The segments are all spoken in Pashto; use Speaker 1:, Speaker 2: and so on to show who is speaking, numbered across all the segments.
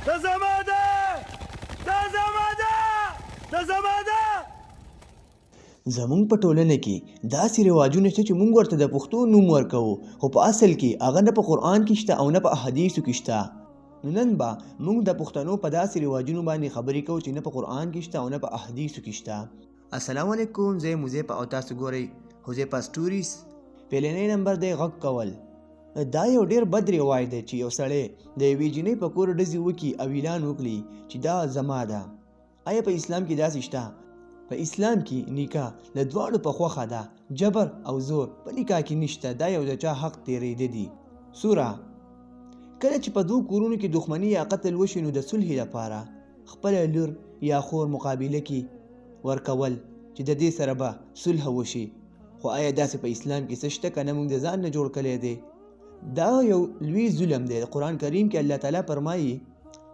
Speaker 1: دا زما ده دا زما ده دا زما ده.
Speaker 2: زمونږ په ټولنه کې داسې رواجونه شته چې مونږ ورته د پښتو نوم ورکوو، خو په اصل کې هغه نه په قرآن کې شته او نه په احادیثو کې شته. نو نن به مونږ د پښتنو په داسې رواجونو باندې خبرې کوو چې نه په قرآن کې شته او نه په احادیثو کې شته. السلام علیکم، زه یم حذیفه او تاسو ګورئ حذیفه سټوریز. پیلنی نمبر دی غږ کول. دا یو ډیر بد رواج دی چې یو سړی د یوې جینۍ په کور ډزې وکړي او اعلان وکړي چې دا زما ده. آیا په اسلام کې داسې شته؟ په اسلام کې نکاح له دواړو په خوښه ده، جبر او زور په نکاح کې نشته. دا یو د چا حق تیریده دي. سوره کله چې په دوه کورونو کې دښمني یا قتل وشي نو د صلح لپاره خپله لور یا خور مقابله کې ورکول چې د دې سره به صلح وشي. خو آیا داسې په اسلام کې څه شته که نه؟ موږ د ځان نه جوړ کړی دی. دا یو لوی ظلم دی. قرآن کریم کې الله تعالی فرمایي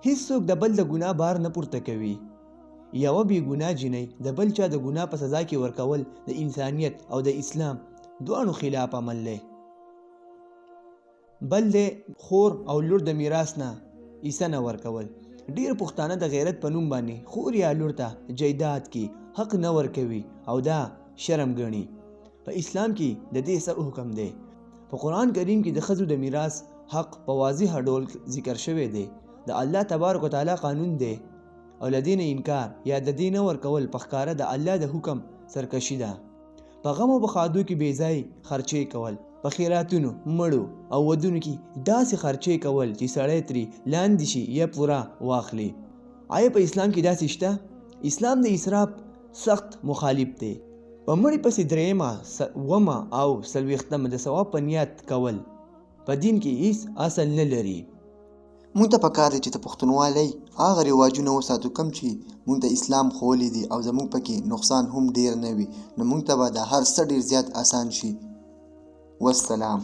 Speaker 2: هیڅوک د بل د ګناه بار نه پورته کوي. یوه بې ګناه جنۍ د بل چا د ګناه په سزا کې ورکول د انسانیت او د اسلام دواړو خلاف عمل دی. بل دی خور او لور د میراث نه حصه نه ورکول. ډیر پښتانه د غیرت په نوم باندې خور یا لور ته جایداد کې حق نه ورکوي او دا شرم ګڼي. په اسلام کې د دې څه حکم دی؟ په قرآن کریم کې د ښځو د میراث حق په واضح ډول ذکر شوی دی. د الله تبارک وتعالی قانون دی او له دې نه انکار یا د دې نه ورکول په ښکاره د الله د حکم سرکشي ده. په غم او بخادو کې بې ځای خرچې کول، په خیراتونو، مړو او ودونو کې داسې خرچې کول چې سړی ترې لاندې شي یا پوره واخلي. آیا په اسلام کې داسې شته؟ اسلام د اسراف سخت مخالف دی. په مړي پسې درېیمه، اوومه او څلوېښتمه د ثواب په نیت کول په دین کې هیڅ اصل نه لري.
Speaker 3: مونږ ته پکار دی چې د پښتونوالۍ هغه رواجونه وساتو کم چې مونږ ته اسلام ښوولی دي او زمونږ پکې نقصان هم ډیر نه وي. نو مونږ ته به د هر څه ډیر زیات اسان شي. والسلام.